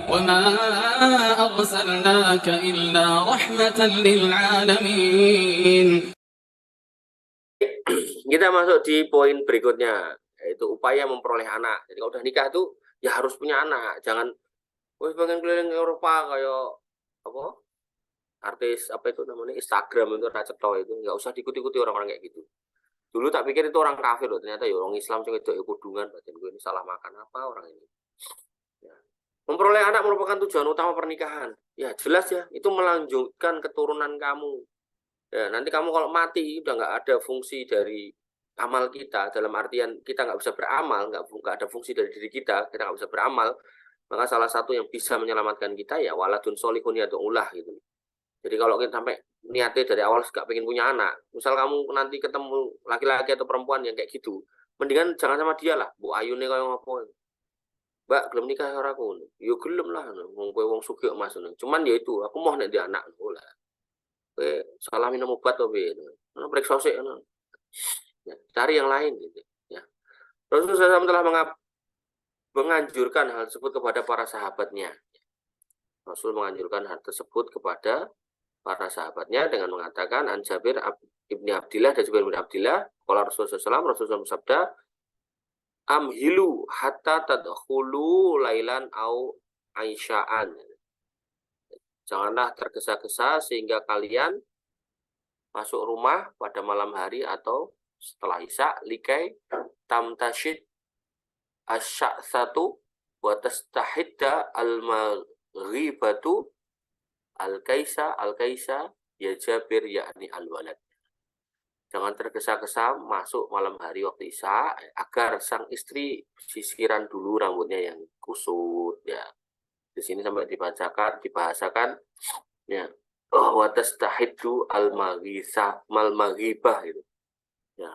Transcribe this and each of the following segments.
وما أرسلناك إلا رحمة للعالمين. Kita masuk di poin berikutnya, yaitu upaya memperoleh anak. Jadi kalau udah nikah tuh ya harus punya anak, jangan wih pengen keliling Eropa kayak apa artis apa itu namanya Instagram itu Racetto itu, nggak usah diikuti-ikuti orang-orang kayak gitu. Dulu tak pikir itu orang kafir loh, ternyata ya orang Islam sing itu kudungan, batin gue ini salah makan apa orang ini. Ya. Memperoleh anak merupakan tujuan utama pernikahan. Ya jelas ya, itu melanjutkan keturunan kamu. Ya, nanti kamu kalau mati udah nggak ada fungsi dari amal kita, dalam artian kita nggak bisa beramal, nggak ada fungsi dari diri kita nggak bisa beramal, maka salah satu yang bisa menyelamatkan kita ya waladun solihun yad'ulah gitu. Jadi kalau kita sampai niatnya dari awal nggak pengen punya anak, misal kamu nanti ketemu laki-laki atau perempuan yang kayak gitu, mendingan jangan sama dia lah, Bu Ayu nih kayak ngapain, Mbak gelem nikah karo aku, yo gelem lah, wong kowe wong sugih Mas, cuman ya itu aku mau nek dia anak, lah, kowe salah minum obat to piye, periksa sik, ya, cari yang lain gitu, ya. Rasulullah SAW telah menganjurkan hal tersebut kepada para sahabatnya. Rasul menganjurkan hal tersebut kepada para sahabatnya dengan mengatakan an Jabir ibni Abdillah dan Jabir bin Abdillah, kalau Rasulullah SAW bersabda, amhilu hatta tadkhulu lailan au aisyaan. Janganlah tergesa-gesa sehingga kalian masuk rumah pada malam hari atau setelah isya, likai tamtashid asy'atsatu wa tastahidda al-maghibatu al-kaisa ya Jabir yakni al-walad. Jangan tergesa-gesa masuk malam hari waktu isya agar sang istri sisiran dulu rambutnya yang kusut ya. Di sini sampai dibahasakan ya wa tastahiddu al-maghisa mal-maghibah gitu. Ya.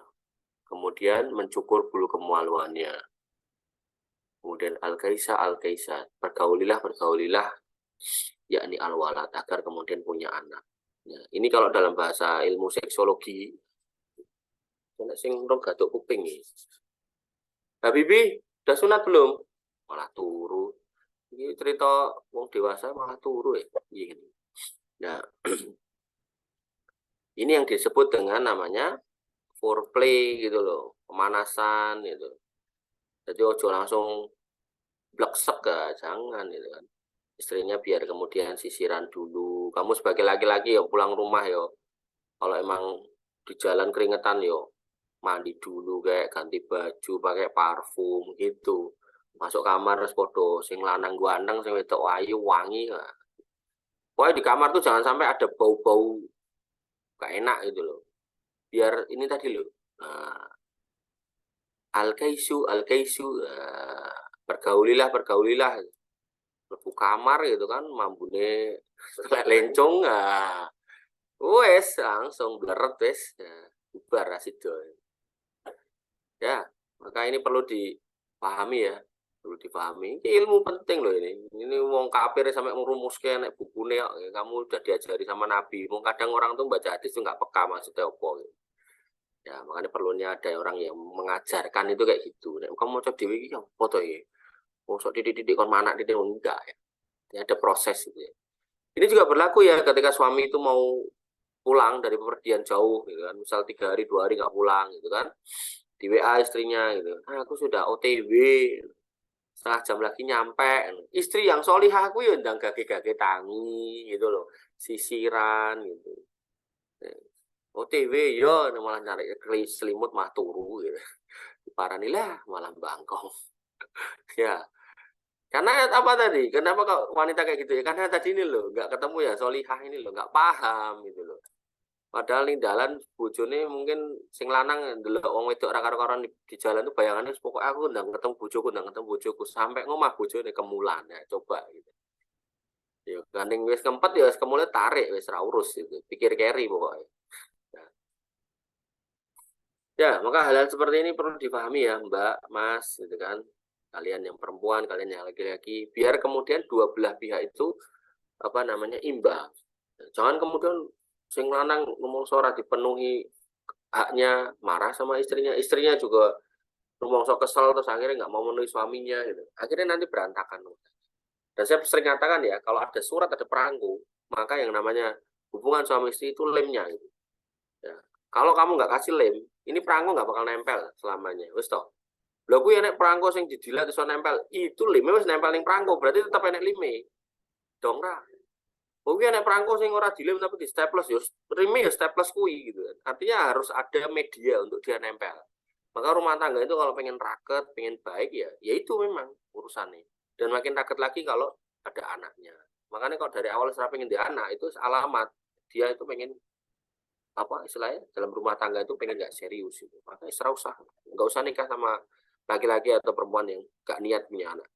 Kemudian mencukur bulu kemaluannya. Kemudian al-kaisa bergaulilah yakni al-walad agar kemudian punya anak. Ya, ini kalau dalam bahasa ilmu seksologi, nek sing rong gatuk kuping iki. Habibi, udah sunat belum? Malah turu. Ini cerita wong dewasa malah turu ya. Ini. Nah, ini yang disebut dengan namanya foreplay gitu loh, pemanasan gitu. Jadi ojo langsung bleksek ya, jangan gitu kan. Istrinya biar kemudian sisiran dulu. Kamu sebagai laki-laki ya pulang rumah ya. Kalau emang di jalan keringetan yo mandi dulu kayak ganti baju pakai parfum gitu, masuk kamar terus podo sing lanang ganteng sing wedok ayu wangi. Pokoknya di kamar tuh jangan sampai ada bau-bau gak enak gitu loh, biar ini tadi loh, nah, al kaisu pergaulilah lebu kamar gitu kan mambune lencong wes langsung bleret wes ya, bubar asido. Ya, maka ini perlu dipahami ya, perlu dipahami. Ini ilmu penting loh ini. Ini wong kafir sampai merumuskan nek bukune kamu udah diajari sama Nabi. Mung kadang orang tuh baca hadis tuh nggak peka maksudnya apa gitu. Ya, makanya perlunya ada orang yang mengajarkan itu kayak gitu. Nek kamu mau coba dewe iki apa to iki? Mosok dididik kon anak didik enggak ya. Ini ada proses gitu ya. Ini juga berlaku ya ketika suami itu mau pulang dari bepergian jauh gitu kan. Misal 3 hari 2 hari nggak pulang gitu kan, di WA istrinya gitu, aku sudah OTW setengah jam lagi nyampe. Istri yang solihah aku ya ndang gage-gage tangi gitu loh, sisiran gitu. OTW yo malah nyari selimut mah turu gitu. Paranilah malah bangkong. Ya, karena apa tadi? Kenapa kok wanita kayak gitu ya? Karena tadi ini loh, nggak ketemu ya solihah ini loh, nggak paham gitu loh. Padahal ning dalan bojone mungkin sing lanang ndelok wong wedok ra karo-karoan di jalan tuh bayangannya pokoknya aku ndang ketemu bojoku sampai ngomah bojone kemulan ya coba gitu. Ya gandeng wis kempet ya wis kemule tarik wis ra urus gitu. Pikir keri pokoknya. Ya. Ya, maka hal-hal seperti ini perlu dipahami ya, Mbak, Mas, gitu kan. Kalian yang perempuan, kalian yang laki-laki, biar kemudian dua belah pihak itu apa namanya imbang. Jangan kemudian sing lanang ngomong suara dipenuhi haknya, marah sama istrinya juga rumongso kesel terus akhirnya nggak mau memenuhi suaminya gitu. Akhirnya nanti berantakan. Dan saya sering katakan ya, kalau ada surat, ada perangko, maka yang namanya hubungan suami istri itu lemnya. Gitu. Ya. Kalau kamu nggak kasih lem, ini perangko nggak bakal nempel selamanya. Wis toh. Lha kuwi enek perangko sing didilat iso nempel, itu lime wis nempel ning perangko, berarti tetap enek lime. Dong ra. Kuwi enek perangko sing ora dilem tapi di staples ya lime ya staples kuwi gitu kan. Artinya harus ada media untuk dia nempel. Maka rumah tangga itu kalau pengen raket, pengen baik ya itu memang urusannya. Dan makin raket lagi kalau ada anaknya. Makanya kalau dari awal saya pengen di anak itu alamat dia itu pengen apa istilahnya dalam rumah tangga itu pengen nggak serius itu. Makanya nggak usah nikah sama laki-laki atau perempuan yang nggak niat punya anak.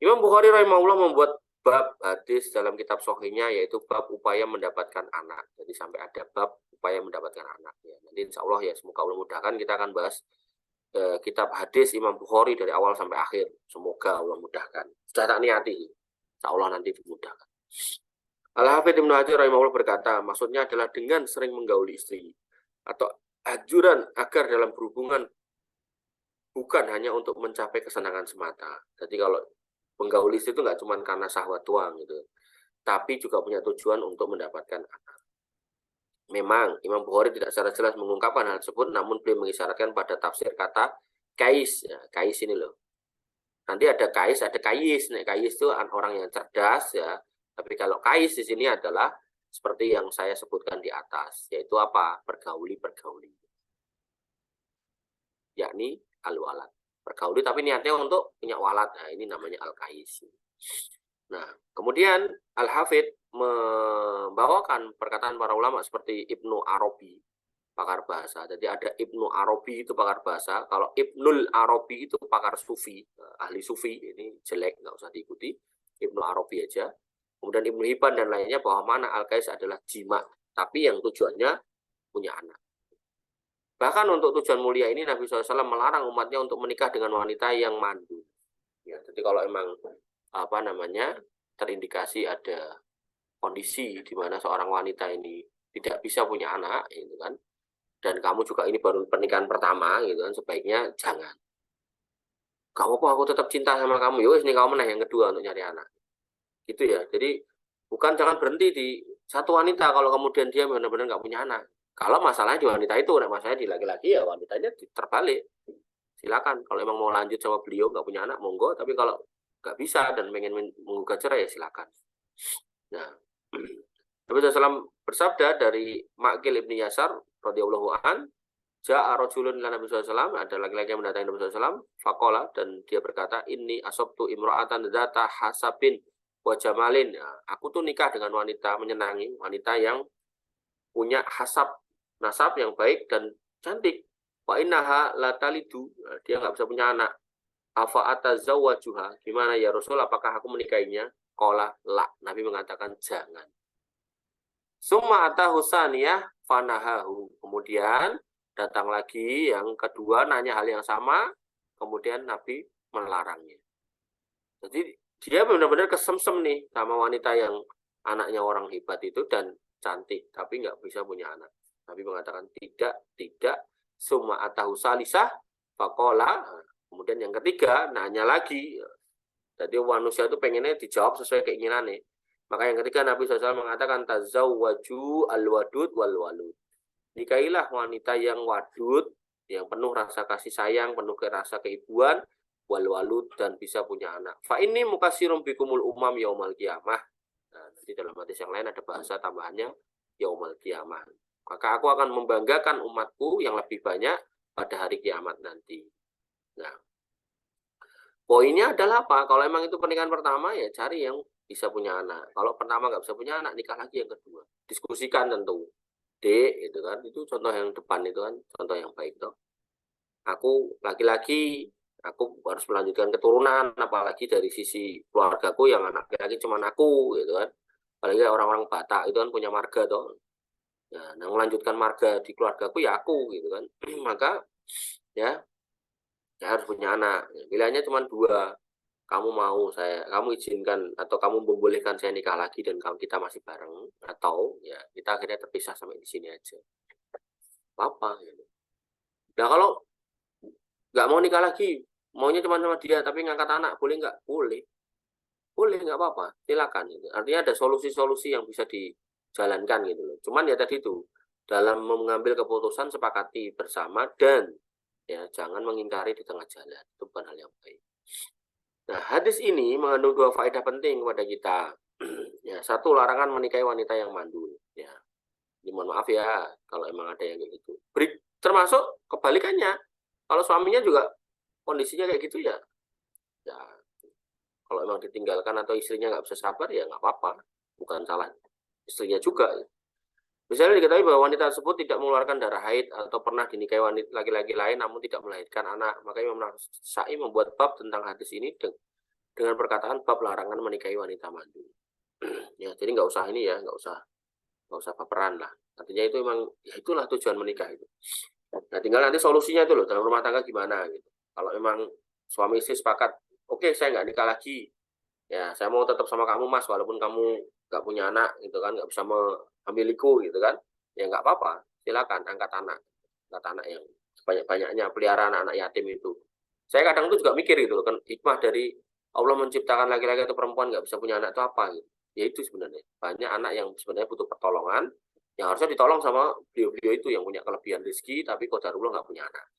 Imam Bukhari rahimahullah membuat bab hadis dalam kitab Sohinya yaitu bab upaya mendapatkan anak. Jadi sampai ada bab upaya mendapatkan anak. Ya, nanti insya Allah ya semoga Allah mudahkan kita akan bahas kitab hadis Imam Bukhari dari awal sampai akhir. Semoga Allah mudahkan. Sudah tak niati. Insya Allah nanti dimudahkan. Al-Hafidz Ibnu Hajar rahimahullah berkata, maksudnya adalah dengan sering menggauli istri atau anjuran agar dalam berhubungan bukan hanya untuk mencapai kesenangan semata. Jadi kalau menggauli istri itu nggak cuma karena syahwat doang gitu, tapi juga punya tujuan untuk mendapatkan anak. Memang Imam Bukhari tidak secara jelas mengungkapkan hal tersebut, namun beliau mengisyaratkan pada tafsir kata kais. Ya, kais ini loh. Nanti ada kais, ada kais. Nah, kais itu orang yang cerdas ya. Tapi kalau kais di sini adalah seperti yang saya sebutkan di atas, yaitu apa? Pergauli. Yakni al-walad. Pergauli tapi niatnya untuk punya walad. Nah, ini namanya al-kais. Nah, kemudian Al-Hafidz membawakan perkataan para ulama seperti Ibnu Arabi, pakar bahasa. Jadi ada Ibnu Arabi itu pakar bahasa. Kalau Ibnul Arabi itu pakar sufi, ahli sufi. Ini jelek, nggak usah diikuti. Ibnu Arabi aja. Kemudian Ibnu Hibban dan lainnya bahwa mana Al-Kais adalah jima. Tapi yang tujuannya punya anak. Bahkan untuk tujuan mulia ini Nabi SAW melarang umatnya untuk menikah dengan wanita yang mandul. Ya, jadi kalau emang apa namanya terindikasi ada kondisi di mana seorang wanita ini tidak bisa punya anak, gitu kan, dan kamu juga ini baru pernikahan pertama, gitu kan, sebaiknya jangan. Kamu apa aku tetap cinta sama kamu, yowes nih kamu yang kedua untuk nyari anak, gitu ya. Jadi bukan jangan berhenti di satu wanita kalau kemudian dia benar-benar nggak punya anak. Kalau masalahnya di wanita itu, nah masalahnya di laki-laki ya wanitanya terbalik. Silakan kalau emang mau lanjut sama beliau nggak punya anak monggo, tapi kalau nggak bisa dan pengen menggugat cerai ya silakan. Nah, Nabi SAW bersabda dari Ma'qil ibni Yasar radhiyallahu an, ja'a rajulun ila Nabi SAW, ada laki-laki yang mendatangi Nabi SAW, faqala, dan dia berkata, ini asobtu imra'atan dzata hasabin wa jamalin. Ya, aku tuh nikah dengan wanita menyenangi, wanita yang punya hasab, nasab yang baik dan cantik. Wa innaha la talidu, dia nggak bisa punya anak. Afa atazawwajuha, gimana ya Rasul, apakah aku menikahinya? Qala la, Nabi mengatakan jangan. Summa atahu saniyah fanahahu. Kemudian datang lagi yang kedua nanya hal yang sama, kemudian Nabi melarangnya. Jadi dia benar-benar kesemsem nih sama wanita yang anaknya orang hebat itu dan cantik, tapi nggak bisa punya anak. Nabi mengatakan tidak. Summa atahu salisah faqala. Kemudian yang ketiga nanya lagi. Jadi manusia itu pengennya dijawab sesuai keinginannya. Maka yang ketiga Nabi SAW mengatakan tazawwaju al-wadud wal-walud. Nikahilah wanita yang wadud, yang penuh rasa kasih sayang, penuh rasa keibuan, wal-walud, dan bisa punya anak. Fa ini mukasirum bikumul umam yaumal qiyamah. Nah, nanti dalam hadis yang lain ada bahasa tambahannya yaumal qiyamah. Maka aku akan membanggakan umatku yang lebih banyak pada hari kiamat nanti. Nah, poinnya adalah apa? Kalau emang itu pernikahan pertama ya cari yang bisa punya anak. Kalau pertama nggak bisa punya anak, nikah lagi yang kedua. Diskusikan tentu. D, itu kan. Itu contoh yang depan itu kan. Contoh yang baik toh. Aku laki-laki, aku harus melanjutkan keturunan. Apalagi dari sisi keluargaku yang anak laki-laki cuma aku, gitu kan. Apalagi orang-orang Batak itu kan punya marga toh. Nah, melanjutkan marga di keluargaku ya aku, gitu kan. Maka ya saya harus punya anak. Pilihannya cuma dua. Kamu izinkan atau kamu membolehkan saya nikah lagi dan kita masih bareng, atau ya kita akhirnya terpisah sampai di sini aja. Apa? Gitu. Nah kalau nggak mau nikah lagi, maunya cuma sama dia tapi ngangkat anak, boleh nggak? Boleh. boleh, nggak apa-apa, silakan gitu. Artinya ada solusi-solusi yang bisa dijalankan gitu loh. Cuman ya tadi itu, dalam mengambil keputusan sepakati bersama dan ya jangan mengingkari di tengah jalan. Itu bukan hal yang baik. Nah, hadis ini mengandung dua faedah penting kepada kita. Ya, satu, larangan menikahi wanita yang mandul. Ya, ini mohon maaf ya kalau emang ada yang kayak gitu. Termasuk kebalikannya, kalau suaminya juga kondisinya kayak gitu ya, ya kalau emang ditinggalkan atau istrinya nggak bisa sabar ya nggak apa-apa, bukan salah istrinya juga. Misalnya diketahui bahwa wanita tersebut tidak mengeluarkan darah haid atau pernah dinikahi wanita laki-laki lain namun tidak melahirkan anak, maka Imam Syafi'i membuat bab tentang hadis ini dengan perkataan bab larangan menikahi wanita mandul. Ya, jadi nggak usah ini ya, nggak usah baperan lah. Artinya itu memang ya itulah tujuan menikah itu. Nah, tinggal nanti solusinya itu loh dalam rumah tangga gimana gitu. Kalau memang suami istri sepakat, oke, saya nggak nikah lagi, ya saya mau tetap sama kamu mas, walaupun kamu nggak punya anak gitu kan, nggak bisa memiliku gitu kan, ya nggak apa-apa, silakan angkat anak yang sebanyak-banyaknya, pelihara anak-anak yatim itu. Saya kadang tuh juga mikir gitu loh kan, hikmah dari Allah menciptakan laki-laki atau perempuan nggak bisa punya anak itu apa gitu. Ya itu sebenarnya banyak anak yang sebenarnya butuh pertolongan, yang harusnya ditolong sama beliau-beliau itu yang punya kelebihan rezeki, tapi qadarullah nggak punya anak.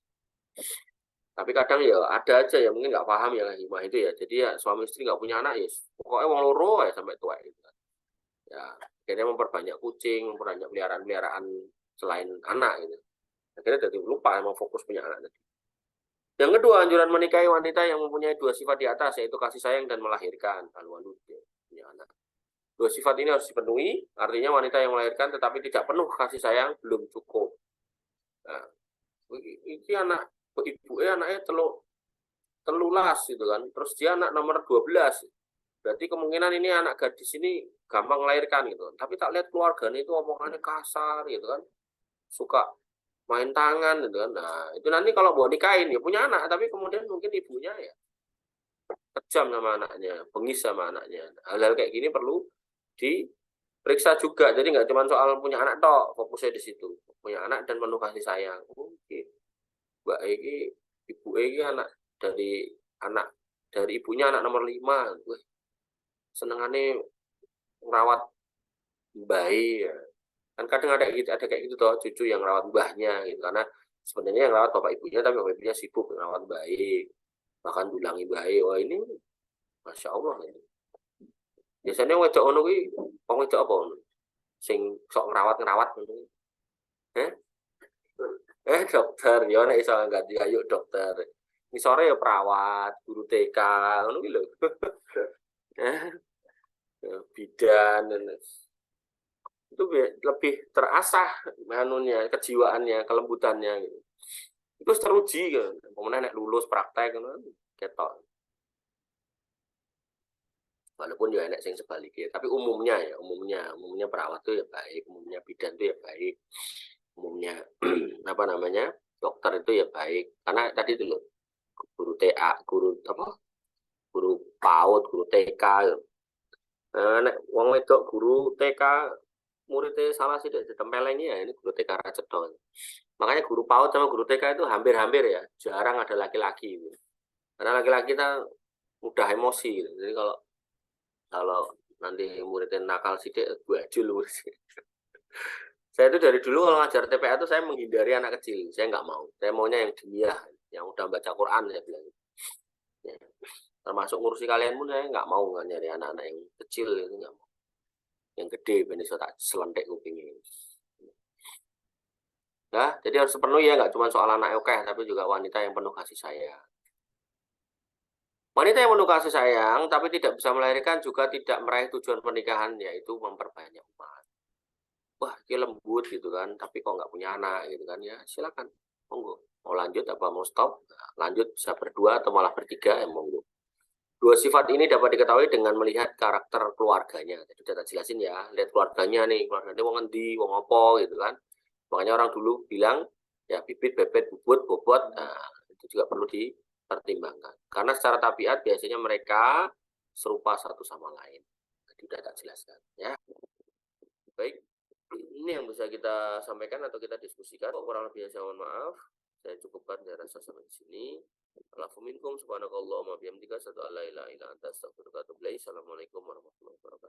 Tapi kadang ya ada aja yang mungkin nggak paham ya hikmah itu ya. Jadi ya suami istri nggak punya anak ya, pokoknya wong loro ya sampai tua gitu. Ya, akhirnya memperbanyak kucing, memperbanyak peliharaan-peliharaan selain anak gitu. Akhirnya jadi lupa emang fokus punya anak tadi. Yang kedua, anjuran menikahi wanita yang mempunyai dua sifat di atas, yaitu kasih sayang dan melahirkan. Al-walud, ya, punya anak. Dua sifat ini harus dipenuhi, artinya wanita yang melahirkan tetapi tidak penuh kasih sayang belum cukup. Nah, ini anak ibu anaknya telulas gitu kan. Terus dia anak nomor 12. Berarti kemungkinan ini anak gadis ini gampang melahirkan gitu. Tapi tak lihat keluarganya itu omongannya kasar gitu kan. Suka main tangan gitu kan. Nah, itu nanti kalau mau nikahin ya punya anak, tapi kemudian mungkin ibunya ya kejam sama anaknya, bengis sama anaknya. Hal-hal kayak gini perlu diperiksa juga. Jadi nggak cuma soal punya anak tok, fokusnya di situ. Punya anak dan penuh kasih sayang. Oke. Mbak Egi, ibu Egi anak dari ibunya anak nomor 5. Wih, senengannya merawat bayi ya. Kan kadang ada kayak gitu toh, cucu yang rawat mbahnya gitu. Karena sebenarnya yang rawat bapak ibunya, tapi bapak ibunya sibuk merawat bayi, bahkan dulangi bayi. Wah ini masya Allah ini. Biasanya wedok ono kuwi wong wedok apa ono? Sing sok ngerawat ngono. Eh? Dokter, ya nek iso ganti ayo dokter. Ngisore ya perawat, guru TK, ngono kuwi lho. Bidan itu lebih terasah anunya, kejiwaannya, kelembutannya gitu. Itu teruji kan. Kemudian nek lulus praktek kan ketok. Walaupun ya enak sing sebaliknya, tapi umumnya perawat tuh ya baik, umumnya bidan tuh ya baik, umumnya apa namanya dokter itu ya baik, karena tadi itu loh guru TA, guru apa, guru PAUD, guru TK, nek wong wedok guru TK muridnya salah sih ditempelengnya ya ini guru TK ra cedok. Makanya guru PAUD sama guru TK itu hampir-hampir ya, jarang ada laki-laki gitu. Karena laki-laki kita mudah emosi gitu. Jadi kalau kalau nanti muridnya nakal sidik gue aja lu. Saya itu dari dulu kalau ngajar TPA itu saya menghindari anak kecil, saya nggak mau. Saya maunya yang dunia, yang udah baca Quran saya bilang. Ya. Termasuk ngurusi kalian pun saya nggak mau nyari anak-anak yang kecil itu nggak mau. Yang gede bener tak selentek kupingnya. Nah, jadi harus sepenuhnya nggak cuma soal anak oke, tapi juga wanita yang penuh kasih sayang. Wanita yang penuh kasih sayang tapi tidak bisa melahirkan juga tidak meraih tujuan pernikahan, yaitu memperbanyak umat. Wah, dia lembut gitu kan, tapi kok nggak punya anak gitu kan, ya silakan, monggo. Mau lanjut apa mau stop, nah, lanjut bisa berdua atau malah bertiga, ya monggo. Dua sifat ini dapat diketahui dengan melihat karakter keluarganya. Jadi sudah tak jelasin ya, lihat keluarganya nih, keluarganya wong endi, wong apa gitu kan. Makanya orang dulu bilang, ya bibit, bebet, bubut, bobot, nah, itu juga perlu dipertimbangkan. Karena secara tabiat biasanya mereka serupa satu sama lain. Jadi sudah tak jelaskan ya. Baik, ini yang bisa kita sampaikan atau kita diskusikan. Kurang lebih saya mohon maaf. Saya cukupkan, saya rasa sampai di sini. Alafu minkum subhanakallahumma bihamdika asyhadu an la ilaha illa anta astaghfiruka wa atubu ilaik. Assalamualaikum warahmatullahi wabarakatuh.